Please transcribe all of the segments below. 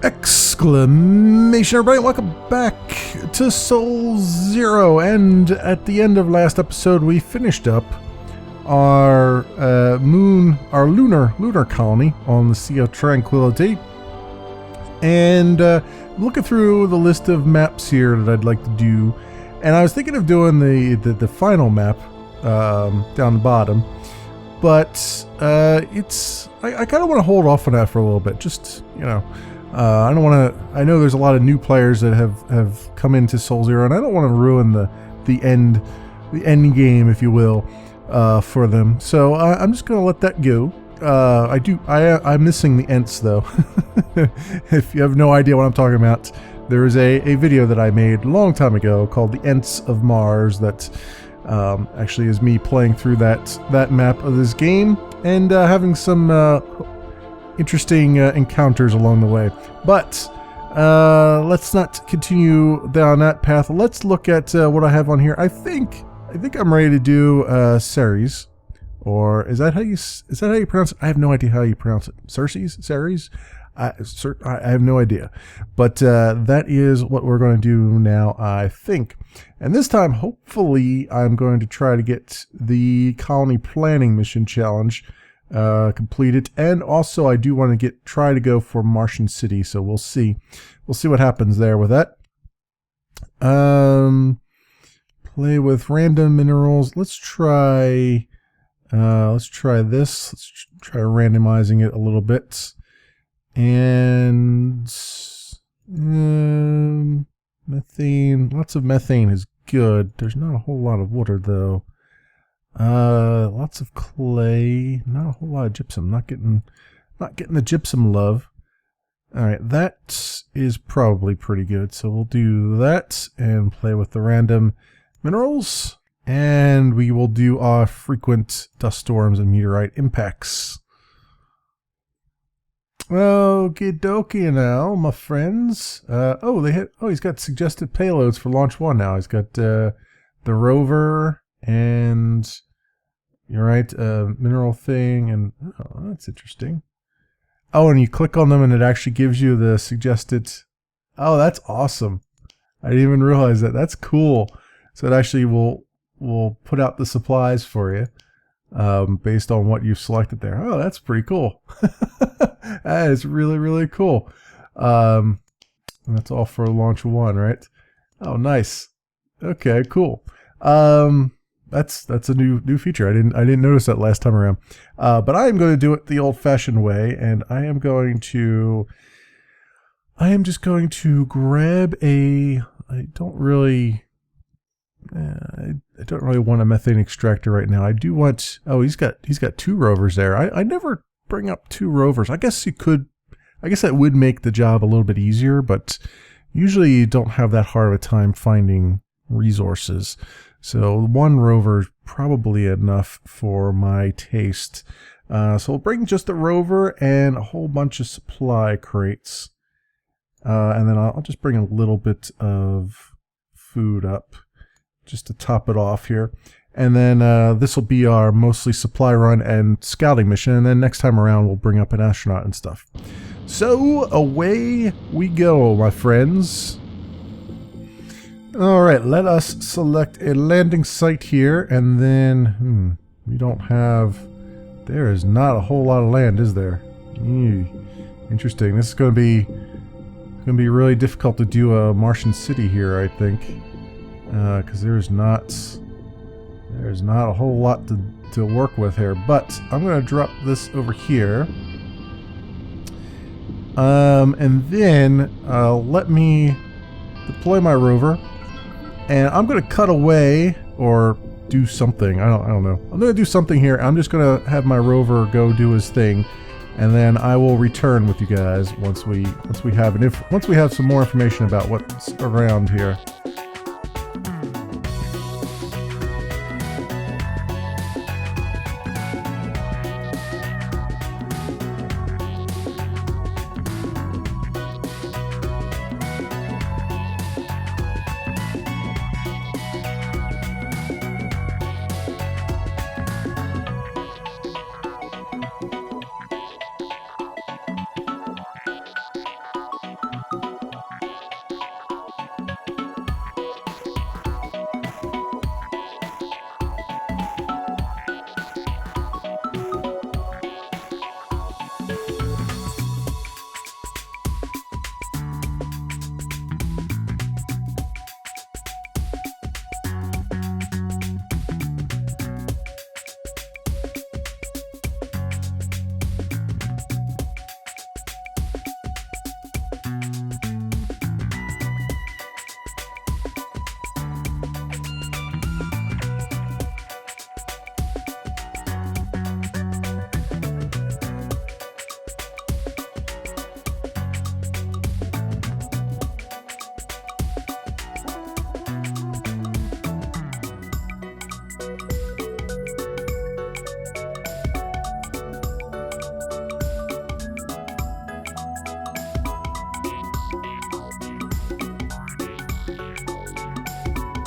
Exclamation, everybody, welcome back to Soul Zero. And at the end of last episode, we finished up our lunar colony on the Sea of Tranquility. And looking through the list of maps here that I'd like to do, and I was thinking of doing the final map down the bottom, but I kind of want to hold off on that for a little bit. Just, you know, I don't want to. I know there's a lot of new players that have come into Soul Zero, and I don't want to ruin the end game, if you will, for them. So I'm just gonna let that go. I'm missing the Ents though. If you have no idea what I'm talking about, there is a video that I made a long time ago called The Ents of Mars that actually is me playing through that map of this game and having some interesting encounters along the way. But let's not continue down that path. Let's look at what I have on here. I think I'm ready to do Ceres. Or is that how you pronounce it? I have no idea how you pronounce it. Ceres? I have no idea. But that is what we're going to do now, I think. And this time, hopefully, I'm going to try to get the colony planning mission challenge completed. And also, I do want to try to go for Martian City. So we'll see. We'll see what happens there with that. Play with random minerals. Let's try this. Let's try randomizing it a little bit. And methane. Lots of methane is good. There's not a whole lot of water though. Lots of clay. Not a whole lot of gypsum. Not getting the gypsum love. All right, that is probably pretty good. So we'll do that and play with the random minerals. And we will do our frequent dust storms and meteorite impacts. Okie dokie now, my friends. He's got suggested payloads for launch 1 now. He's got the rover and, you're right, mineral thing, and oh, that's interesting. Oh, and you click on them and it actually gives you the suggested. Oh, that's awesome. I didn't even realize that. That's cool. So it actually will put out the supplies for you based on what you've selected there. Oh, that's pretty cool. That is really, really cool. That's all for launch 1, right? Oh, nice. Okay, cool. That's a new feature. I didn't notice that last time around. But I am going to do it the old-fashioned way, and I am just going to grab a. I don't really want a methane extractor right now. I do want. Oh, he's got 2 rovers there. I never bring up 2 rovers. I guess you could. I guess that would make the job a little bit easier, but usually you don't have that hard of a time finding resources. So 1 rover is probably enough for my taste. So we'll bring just the rover and a whole bunch of supply crates, and then I'll just bring a little bit of food up, just to top it off here. And then this will be our mostly supply run and scouting mission. And then next time around, we'll bring up an astronaut and stuff. So away we go, my friends. All right, let us select a landing site here. And then, we don't have... There is not a whole lot of land, is there? Interesting. This is going to be really difficult to do a Martian city here, I think. Because there's not a whole lot to work with here, but I'm going to drop this over here, and then let me deploy my rover, and I'm going to cut away or do something. I don't know. I'm going to do something here. I'm just going to have my rover go do his thing, and then I will return with you guys once we have some more information about what's around here.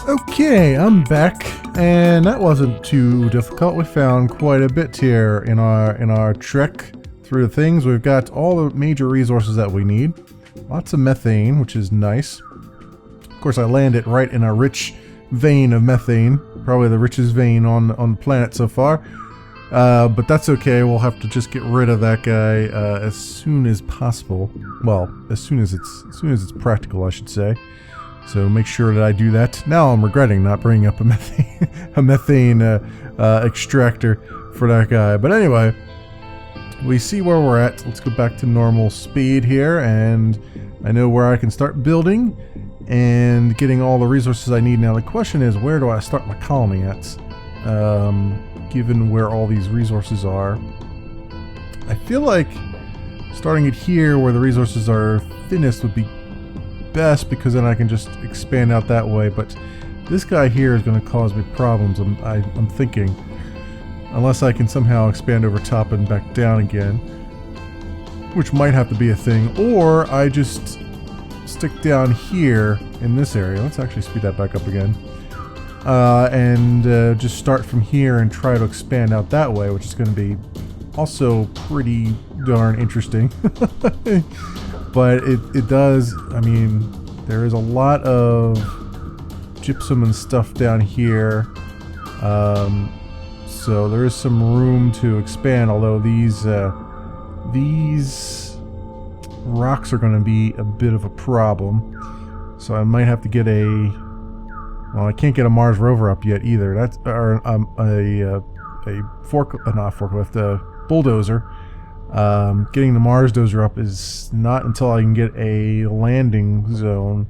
Okay, I'm back, and that wasn't too difficult. We found quite a bit here in our trek through the things. We've got all the major resources that we need. Lots of methane, which is nice. Of course, I landed right in a rich vein of methane, probably the richest vein on the planet so far. But that's okay. We'll have to just get rid of that guy as soon as possible. Well, as soon as it's practical, I should say. So make sure that I do that. Now I'm regretting not bringing up a methane extractor for that guy. But anyway, we see where we're at. Let's go back to normal speed here, and I know where I can start building and getting all the resources I need. Now the question is, where do I start my colony at? Given where all these resources are, I feel like starting it here where the resources are thinnest would be best, because then I can just expand out that way. But this guy here is going to cause me problems. I'm thinking, unless I can somehow expand over top and back down again, which might have to be a thing, or I just stick down here in this area. Let's actually speed that back up again, and just start from here and try to expand out that way, which is going to be also pretty darn interesting. But it does, I mean, there is a lot of gypsum and stuff down here, so there is some room to expand, although these rocks are going to be a bit of a problem. So I might have to get well, I can't get a Mars rover up yet either. That's a bulldozer. Getting the Mars dozer up is not until I can get a landing zone,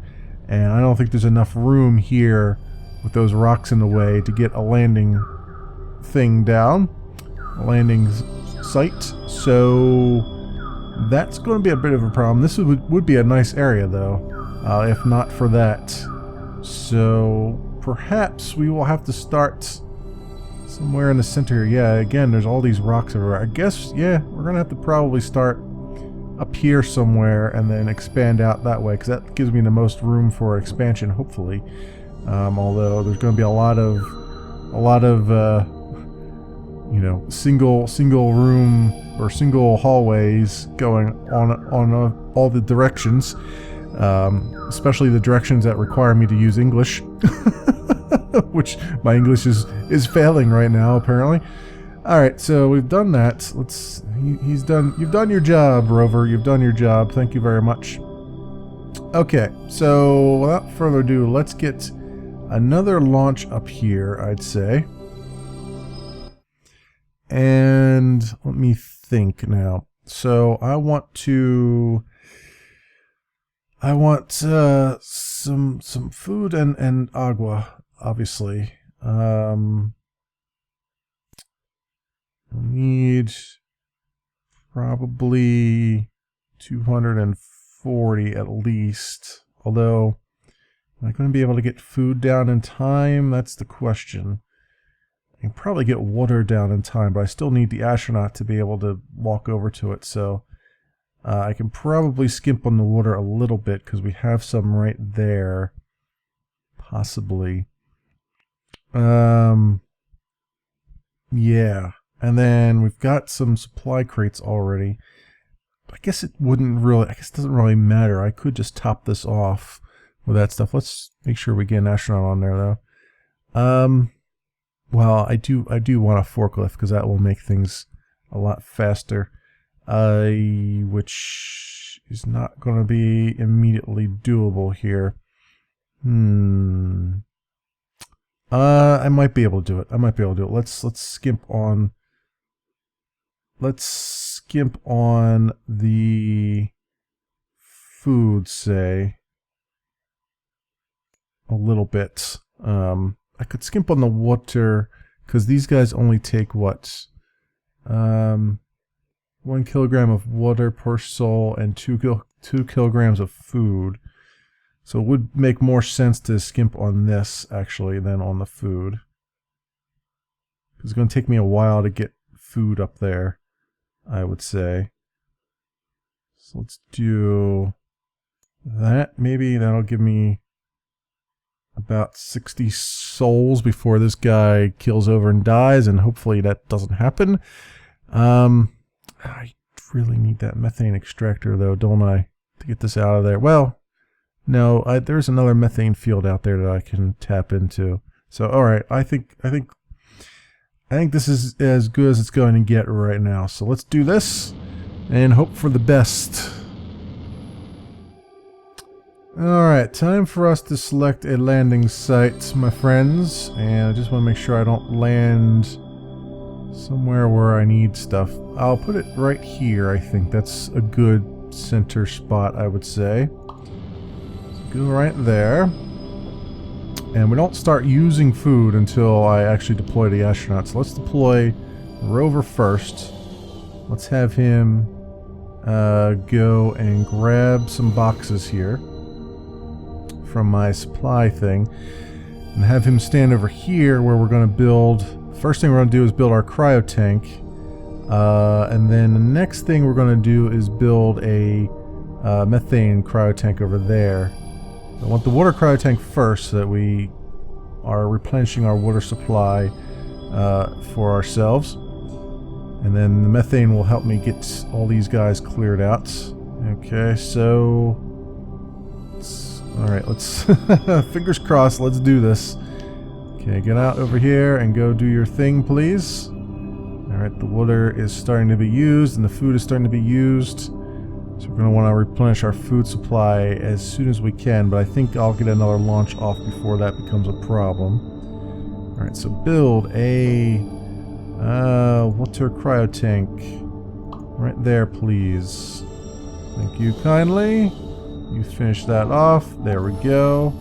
and I don't think there's enough room here with those rocks in the way to get a landing thing down, a landing site. So that's going to be a bit of a problem. This would be a nice area though, if not for that. So perhaps we will have to start somewhere in the center. Yeah, again, there's all these rocks everywhere. I guess, yeah, we're gonna have to probably start up here somewhere and then expand out that way, because that gives me the most room for expansion, hopefully. Although there's gonna be a lot of you know, single room or single hallways going on all the directions, especially the directions that require me to use English. Which my English is failing right now, apparently. Alright, so we've done that. He's done. You've done your job, Rover. You've done your job. Thank you very much. Okay, so without further ado, let's get another launch up here, I'd say. And let me think now. So I want some food and agua. Obviously, I need probably 240 at least. Although, am I going to be able to get food down in time? That's the question. I can probably get water down in time, but I still need the astronaut to be able to walk over to it. So I can probably skimp on the water a little bit, because we have some right there, possibly. Yeah, and then we've got some supply crates already. I guess it doesn't really matter. I could just top this off with that stuff. Let's make sure we get an astronaut on there though. Well, I do want a forklift, because that will make things a lot faster. Which is not going to be immediately doable here. I might be able to do it. Let's skimp on. Let's skimp on the food, say, a little bit. I could skimp on the water, because these guys only take what? 1 kilogram of water per soul and 2 kilograms of food. So it would make more sense to skimp on this, actually, than on the food. It's going to take me a while to get food up there, I would say. So let's do that. Maybe that'll give me about 60 souls before this guy kills over and dies, and hopefully that doesn't happen. I really need that methane extractor though, don't I, to get this out of there? Well, no, there's another methane field out there that I can tap into. So, all right, I think this is as good as it's going to get right now. So let's do this and hope for the best. Alright, time for us to select a landing site, my friends. And I just want to make sure I don't land somewhere where I need stuff. I'll put it right here, I think. That's a good center spot, I would say. So go right there. And we don't start using food until I actually deploy the astronaut. So let's deploy the rover first. Let's have him go and grab some boxes here from my supply thing, and have him stand over here where we're going to build. First thing we're going to do is build our cryo tank, and then the next thing we're going to do is build a methane cryo tank over there. I want the water cryo tank first so that we are replenishing our water supply for ourselves, and then the methane will help me get all these guys cleared out. Okay, so alright, let's fingers crossed, let's do this. Okay, get out over here and go do your thing, please. Alright, the water is starting to be used and the food is starting to be used. So we're going to want to replenish our food supply as soon as we can, but I think I'll get another launch off before that becomes a problem. Alright, so build a water cryo tank. Right there, please. Thank you kindly. You finish that off. There we go.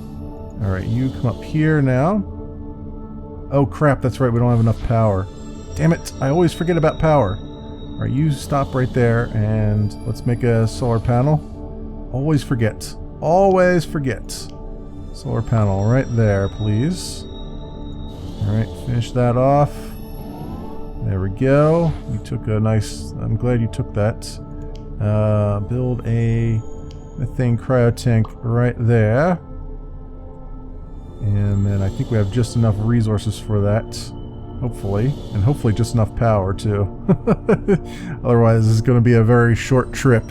Alright, you come up here now. Oh crap, that's right, we don't have enough power. Damn it, I always forget about power. Alright, you stop right there and let's make a solar panel. Always forget. Always forget. Solar panel right there, please. Alright, finish that off. There we go. You took a nice... I'm glad you took that. Build a methane cryo tank right there. And then I think we have just enough resources for that. Hopefully. And hopefully just enough power too. Otherwise this is going to be a very short trip.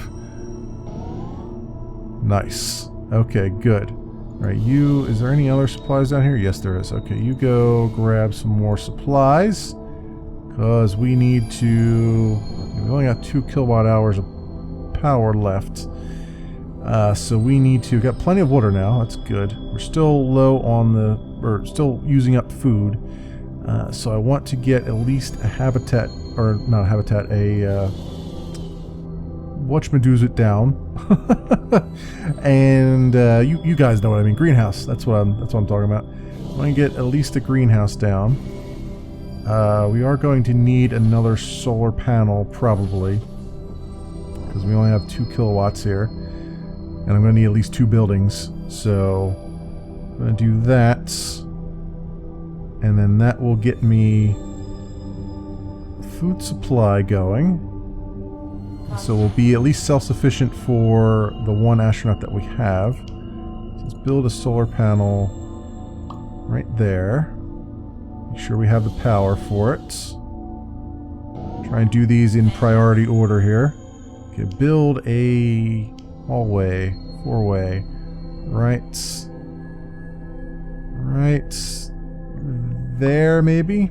Nice. Okay, good. Alright, you... Is there any other supplies down here? Yes, there is. Okay, you go grab some more supplies. Because we need to... We only got 2 kilowatt hours of power left. So we need to... Got plenty of water now. That's good. We're still low on the... Or still using up food. So I want to get at least a habitat... Or not a habitat, a... whatchamadoozit down. And you guys know what I mean. Greenhouse. That's what I'm talking about. I want to get at least a greenhouse down. We are going to need another solar panel probably, because we only have 2 kilowatts here, and I'm going to need at least 2 buildings. So I'm going to do that, and then that will get me food supply going. So we'll be at least self-sufficient for the 1 astronaut that we have. So let's build a solar panel right there. Make sure we have the power for it. Try and do these in priority order here. Okay, build a hallway, 4-way, right there maybe.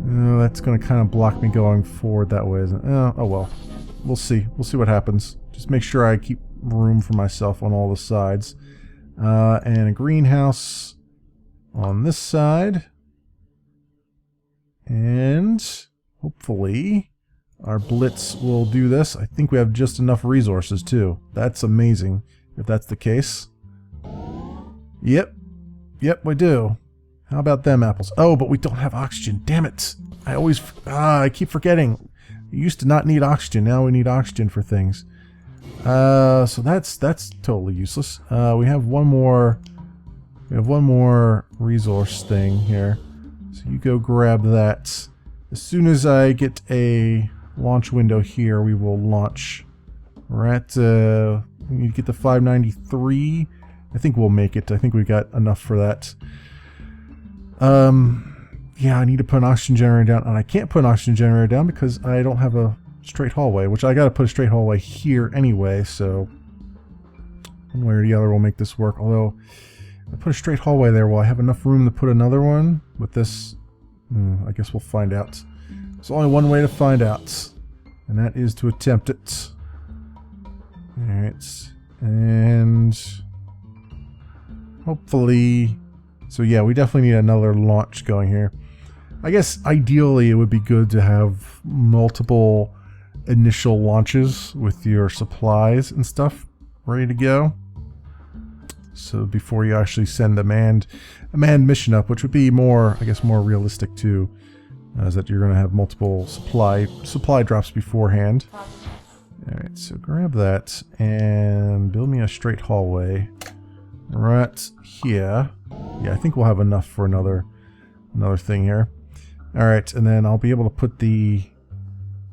Oh, that's going to kind of block me going forward that way, isn't it? Oh well, we'll see. We'll see what happens. Just make sure I keep room for myself on all the sides. And a greenhouse on this side, and hopefully our blitz will do this. I think we have just enough resources too. That's amazing if that's the case. Yep, we do. How about them apples? Oh, but we don't have oxygen. Damn it! I keep forgetting. We used to not need oxygen. Now we need oxygen for things. So that's totally useless. We have one more resource thing here. So you go grab that. As soon as I get a launch window here, we will launch. We're at we need to get to 593, I think we'll make it. I think we got enough for that. Yeah, I need to put an oxygen generator down, and I can't put an oxygen generator down because I don't have a straight hallway, which I got to put a straight hallway here anyway, so one way or the other we'll make this work. Although, if I put a straight hallway there, will I have enough room to put another one with this? I guess we'll find out. There's only one way to find out, and that is to attempt it. Alright, and hopefully... So yeah, we definitely need another launch going here. I guess ideally it would be good to have multiple initial launches with your supplies and stuff ready to go. So before you actually send a manned mission up, which would be more, I guess, more realistic too, is that you're going to have multiple supply drops beforehand. Alright, so grab that and build me a straight hallway right here. Yeah, I think we'll have enough for another thing here. Alright, and then I'll be able to put the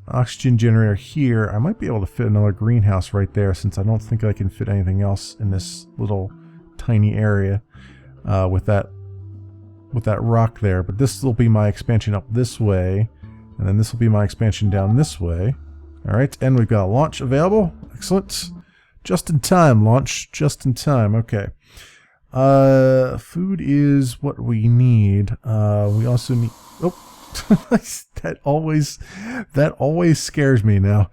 oxygen generator here. I might be able to fit another greenhouse right there, since I don't think I can fit anything else in this little tiny area with that rock there. But this will be my expansion up this way, and then this will be my expansion down this way. Alright, and we've got a launch available. Excellent. Just in time, launch. Just in time. Okay. Food is what we need. We also need... Oh! that always scares me now.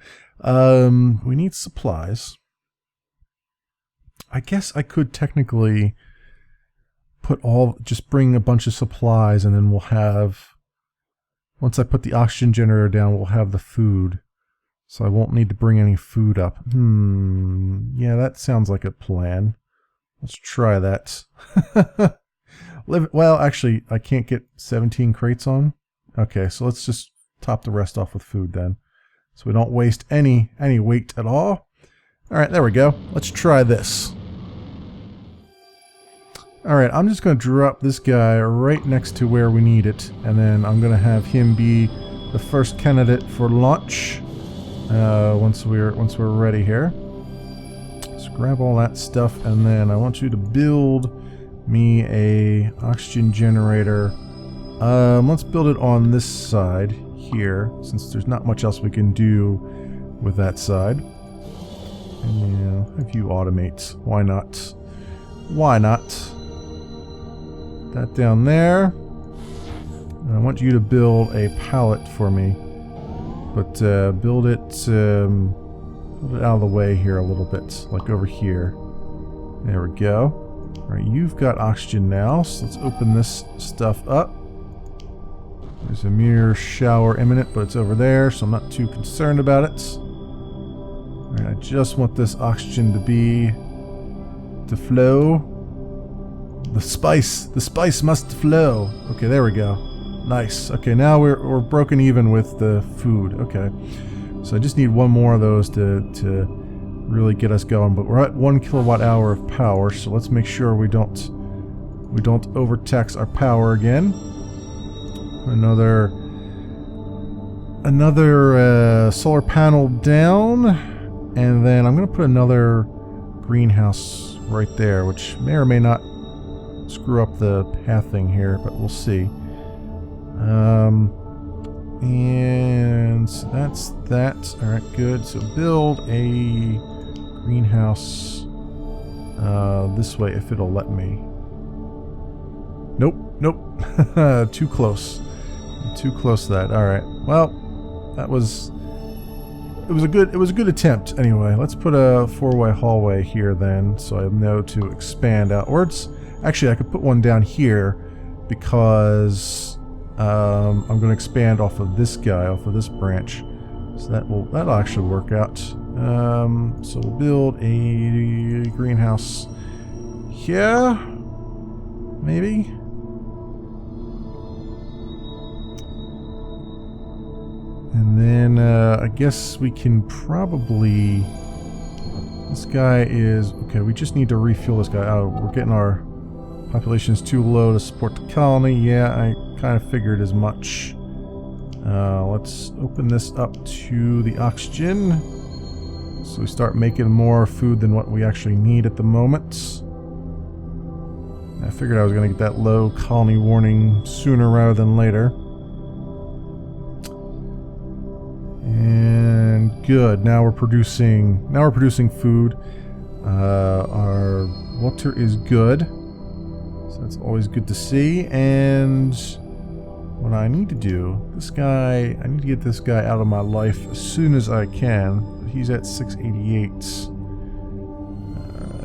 We need supplies. I guess I could technically just bring a bunch of supplies, and then we'll have... Once I put the oxygen generator down, we'll have the food. So I won't need to bring any food up. Yeah, that sounds like a plan. Let's try that. Well, actually, I can't get 17 crates on. Okay, so let's just top the rest off with food then, so we don't waste any weight at all. Alright, there we go. Let's try this. Alright, I'm just going to drop this guy right next to where we need it, and then I'm going to have him be the first candidate for launch once we're ready here. Let's grab all that stuff, and then I want you to build me a oxygen generator. Let's build it on this side here, since there's not much else we can do with that side. And yeah, if you automate, why not? Why not? That down there. And I want you to build a pallet for me, but build it out of the way here a little bit, like over here. There we go. Alright, you've got oxygen now, so let's open this stuff up. There's a meteor shower imminent, but it's over there, so I'm not too concerned about it. Alright, I just want this oxygen to flow. The spice must flow. Okay, there we go. Nice. Okay, now we're broken even with the food. Okay, so I just need one more of those to really get us going. But we're at 1 kilowatt hour of power, so let's make sure we don't overtax our power again. Another solar panel down, and then I'm going to put another greenhouse right there, which may or may not screw up the pathing here, but we'll see. And so that's that. Alright, good. So build a greenhouse this way if it'll let me. Nope. Too close. Too close to that. Alright. Well, that was... It was a good attempt anyway. Let's put a 4-way hallway here then, so I know to expand outwards. Actually, I could put one down here because I'm going to expand off of this guy, off of this branch. So that'll actually work out. So we'll build a greenhouse here, maybe. And then I guess we can probably... This guy is... Okay, we just need to refuel this guy. Oh, we're getting our population's too low to support the colony. Yeah, I kind of figured as much. Let's open this up to the oxygen. So we start making more food than what we actually need at the moment. I figured I was going to get that low colony warning sooner rather than later. And good. Now we're producing food. Our water is good. So that's always good to see. And what I need to do, I need to get this guy out of my life as soon as I can. He's at 688. I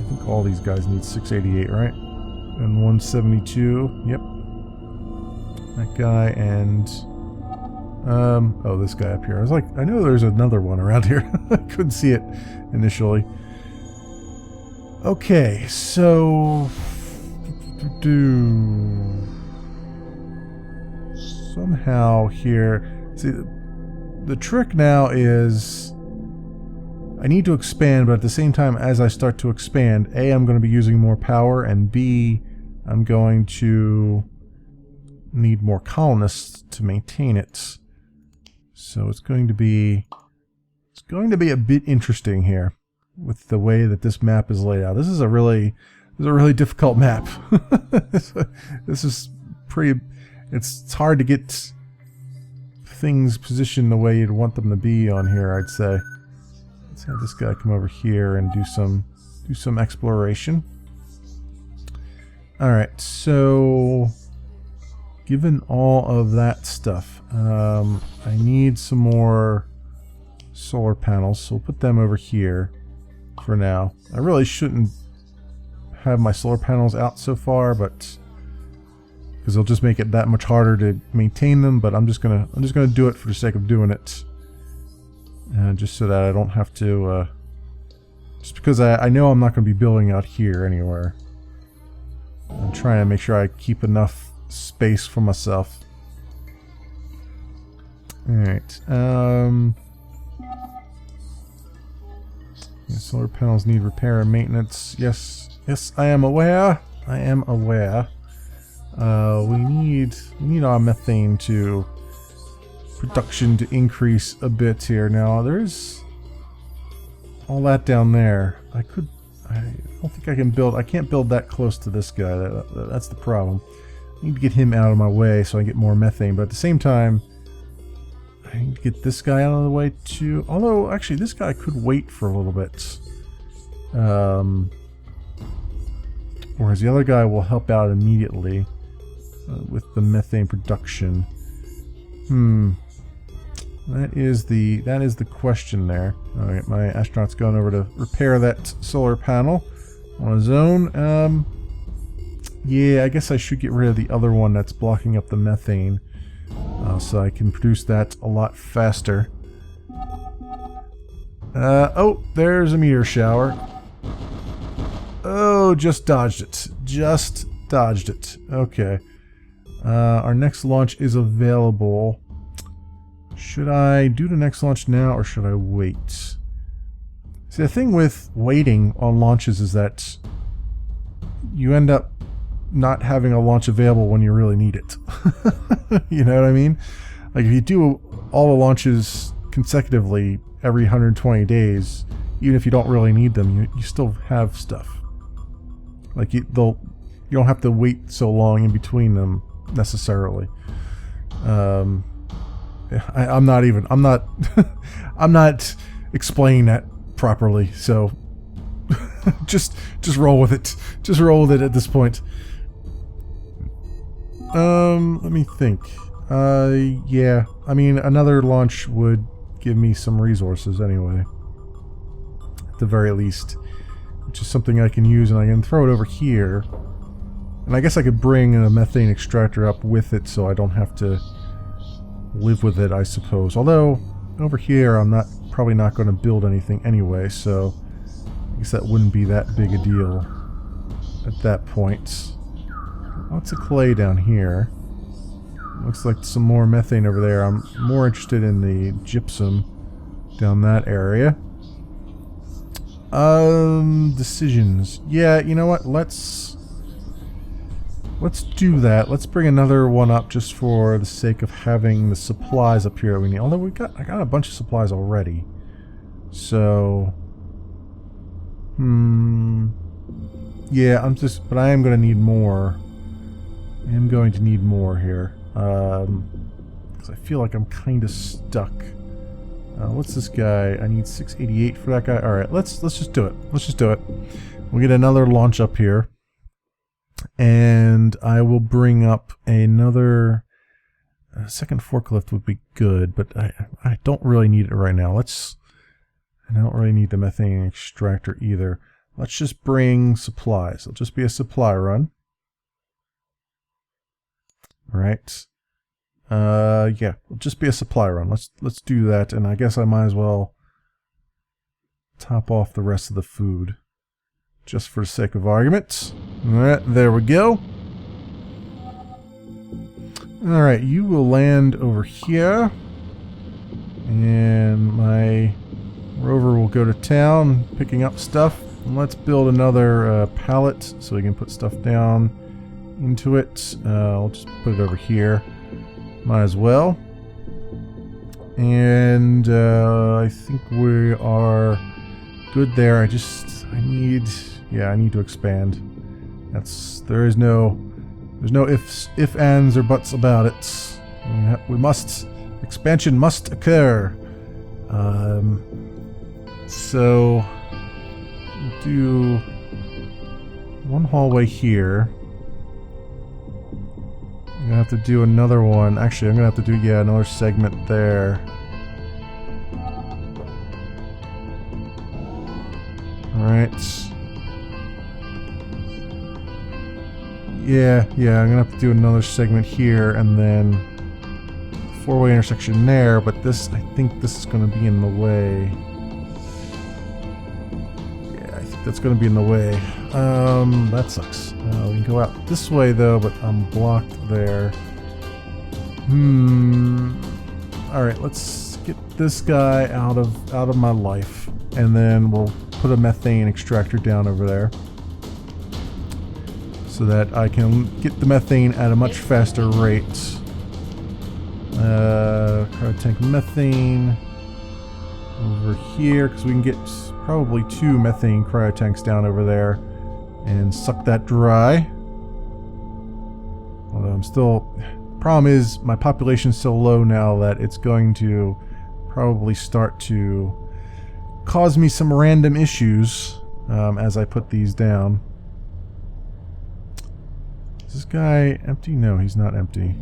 think all these guys need 688, right? And 172. Yep. That guy and oh, this guy up here. I was like, I know there's another one around here. I couldn't see it initially. Okay, so somehow here. See, the trick now is I need to expand, but at the same time, as I start to expand, A, I'm going to be using more power, and B, I'm going to need more colonists to maintain it. So it's going to be a bit interesting here with the way that this map is laid out. This is a really difficult map. This is pretty. It's hard to get things positioned the way you'd want them to be on here, I'd say. Let's have this guy come over here and do some exploration. Alright, so given all of that stuff, I need some more solar panels, so we'll put them over here for now. I really shouldn't have my solar panels out so far, but because it'll just make it that much harder to maintain them. But I'm just gonna do it for the sake of doing it, just so that I don't have to. Just because I know I'm not going to be building out here anywhere. I'm trying to make sure I keep enough space for myself. All right. Yeah, solar panels need repair and maintenance. Yes, I am aware. We need our methane production to increase a bit here. Now there's all that down there. I don't think I can build. I can't build that close to this guy. That's the problem. I need to get him out of my way so I get more methane. But at the same time, I need to get this guy out of the way too. Although, actually, this guy could wait for a little bit. Whereas the other guy will help out immediately with the methane production. That is the question there. Alright, my astronaut's going over to repair that solar panel on his own. Yeah, I guess I should get rid of the other one that's blocking up the methane. So I can produce that a lot faster. Oh, there's a meteor shower. Oh, just dodged it. Just dodged it. Okay. Our next launch is available. Should I do the next launch now, or should I wait? See, the thing with waiting on launches is that you end up not having a launch available when you really need it. You know what I mean? Like, if you do all the launches consecutively every 120 days, even if you don't really need them, you still have stuff. Like, you don't have to wait so long in between them necessarily. I'm not explaining that properly, so just roll with it. Just roll with it at this point. Let me think. Yeah, I mean, another launch would give me some resources anyway, at the very least, which is something I can use, and I can throw it over here. And I guess I could bring a methane extractor up with it so I don't have to live with it, I suppose. Although, over here I'm probably not going to build anything anyway, so I guess that wouldn't be that big a deal at that point. Lots of clay down here. Looks like some more methane over there. I'm more interested in the gypsum down that area. Decisions. Yeah, you know what? Let's do that. Let's bring another one up just for the sake of having the supplies up here that we need. Although I got a bunch of supplies already. So, Yeah, but I am going to need more. I am going to need more here. Because I feel like I'm kind of stuck. What's this guy? I need 688 for that guy. Alright, let's just do it. Let's just do it. We'll get another launch up here. And I will bring up another... second forklift would be good, but I don't really need it right now. I don't really need the methane extractor either. Let's just bring supplies. It'll just be a supply run. Right. Yeah, it'll just be a supply run. Let's do that, and I guess I might as well top off the rest of the food. Just for the sake of argument. Alright, there we go. Alright, you will land over here. And my rover will go to town, picking up stuff. And let's build another pallet so we can put stuff down into it. I'll just put it over here. Might as well. And I think we are good there. I need to expand. There's no ifs, ands, or buts about it. Expansion must occur. So we'll do one hallway here. I'm gonna have to do another one. Actually, I'm gonna have to do another segment there. Alright. Yeah, I'm gonna have to do another segment here and then four-way intersection there, but I think this is gonna be in the way. Yeah, I think that's gonna be in the way. That sucks. We can go out this way though, but I'm blocked there. Alright, let's get this guy out of my life. And then we'll put a methane extractor down over there. So that I can get the methane at a much faster rate. Cryotank methane over here, because we can get probably 2 methane cryotanks down over there and suck that dry. Although problem is my population's so low now that it's going to probably start to cause me some random issues as I put these down. Is this guy empty? No, he's not empty.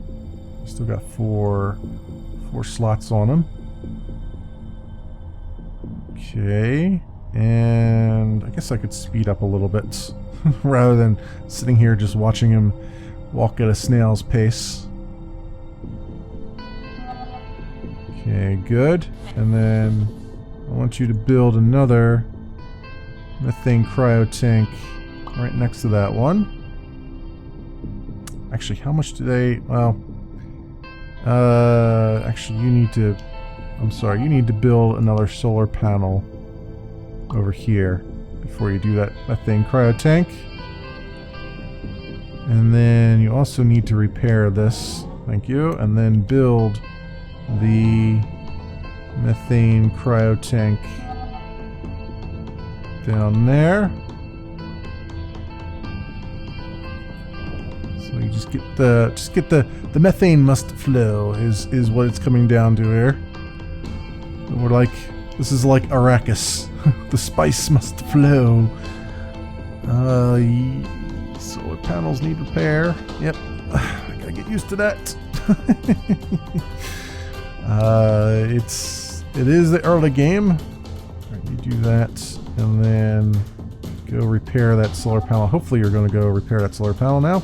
He's still got four slots on him. Okay, and I guess I could speed up a little bit rather than sitting here just watching him walk at a snail's pace. Okay, good. And then I want you to build another methane cryotank right next to that one. Actually, how much do they... Well... actually, you need to build another solar panel over here before you do that methane cryotank. And then you also need to repair this. Thank you. And then build the methane cryotank down there. So you just get the methane must flow is what it's coming down to here. We're like, this is like Arrakis. The spice must flow. Solar panels need repair. Yep, I gotta get used to that. It is the early game. Right, you do that, and then go repair that solar panel. Hopefully you're going to go repair that solar panel now.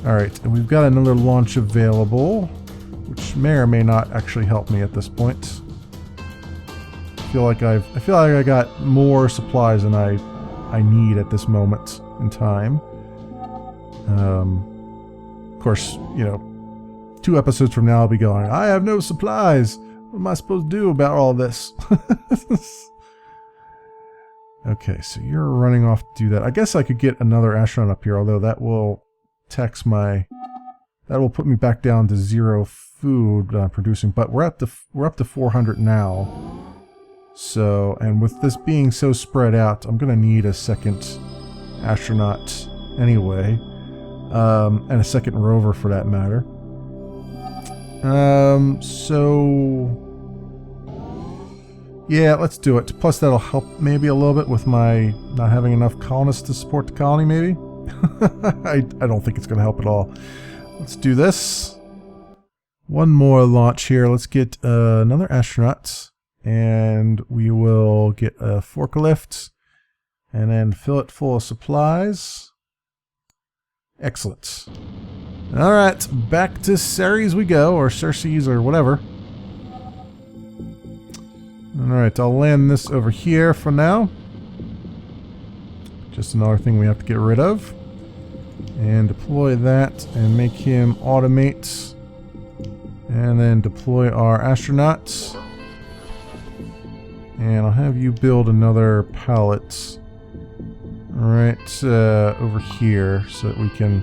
Alright, and we've got another launch available, which may or may not actually help me at this point. I feel like I got more supplies than I need at this moment in time. Of course, you know, 2 episodes from now I'll be going, I have no supplies! What am I supposed to do about all this? Okay, so you're running off to do that. I guess I could get another astronaut up here, although that will that will put me back down to 0 food producing, but we're up to 400 now. So, and with this being so spread out, I'm gonna need a second astronaut anyway. And a second rover for that matter. So yeah, let's do it. Plus that'll help maybe a little bit with my not having enough colonists to support the colony, maybe. I don't think it's going to help at all. Let's do this. One more launch here. Let's get another astronaut, and we will get a forklift and then fill it full of supplies. Excellent. Alright, back to Ceres we go, or Circes, or whatever. Alright, I'll land this over here for now. Just another thing we have to get rid of. And deploy that and make him automate. And then deploy our astronauts. And I'll have you build another pallet right over here so that we can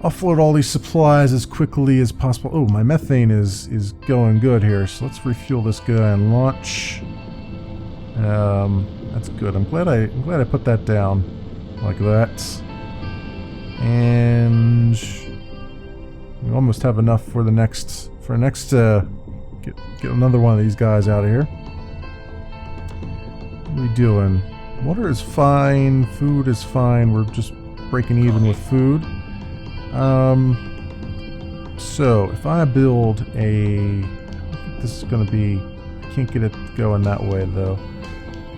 offload all these supplies as quickly as possible. Oh, my methane is going good here, so let's refuel this guy and launch. That's good. I'm glad I put that down like that. And we almost have enough for the next get another one of these guys out of here. What are we doing? Water is fine, food is fine. We're just breaking even with food. So if I build I think this is going to be, I can't get it going that way though.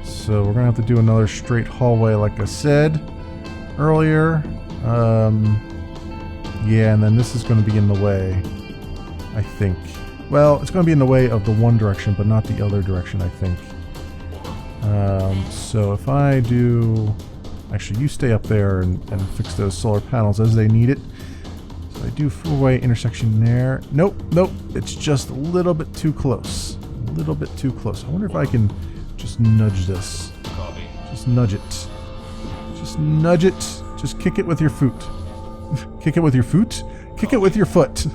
So we're going to have to do another straight hallway like I said earlier. Yeah, and then this is going to be in the way, I think. Well, it's going to be in the way of the one direction, but not the other direction, I think. So if I do... Actually, you stay up there and fix those solar panels as they need it. So I do four-way intersection there. Nope, nope, it's just a little bit too close. A little bit too close. I wonder if I can just nudge this. Just nudge it. Just nudge it. Just kick it with your foot. Kick it with your foot? Kick it with your foot.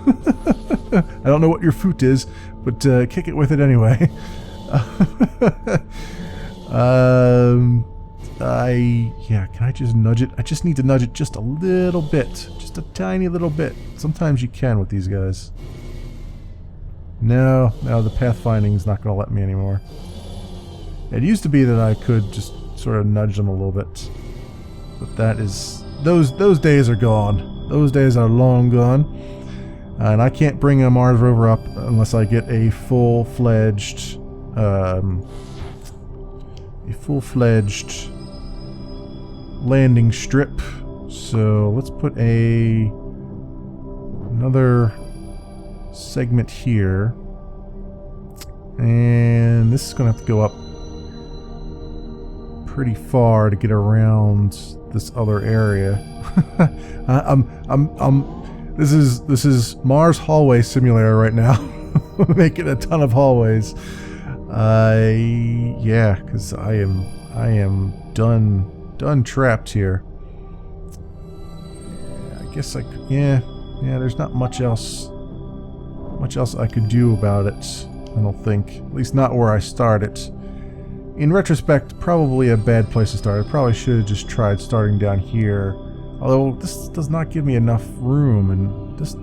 I don't know what your foot is, but kick it with it anyway. Yeah, can I just nudge it? I just need to nudge it just a little bit. Just a tiny little bit. Sometimes you can with these guys. No, the pathfinding's not going to let me anymore. It used to be that I could just sort of nudge them a little bit. But that is... Those days are gone. Those days are long gone. And I can't bring a Mars rover up unless I get a full-fledged... landing strip. So let's put another segment here, and this is gonna have to go up pretty far to get around this other area. This is Mars hallway simulator right now. Making a ton of hallways. Yeah, because I am done trapped here. I guess I could, yeah, there's not much else I could do about it, I don't think. At least not where I started. In retrospect, probably a bad place to start. I probably should have just tried starting down here. Although this does not give me enough room, and this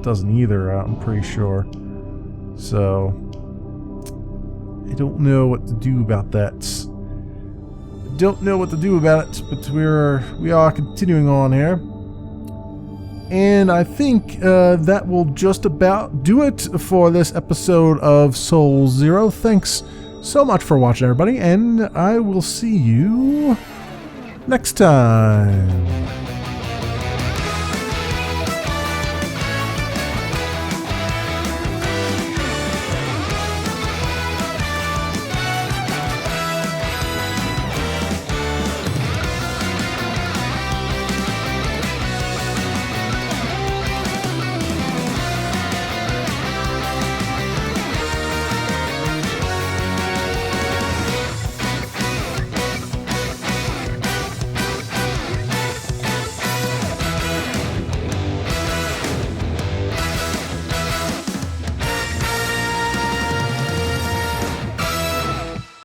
doesn't either, I'm pretty sure. So I don't know what to do about that. Don't know what to do about it, but we are continuing on here. And I think that will just about do it for this episode of Soul Zero. Thanks so much for watching, everybody, and I will see you next time.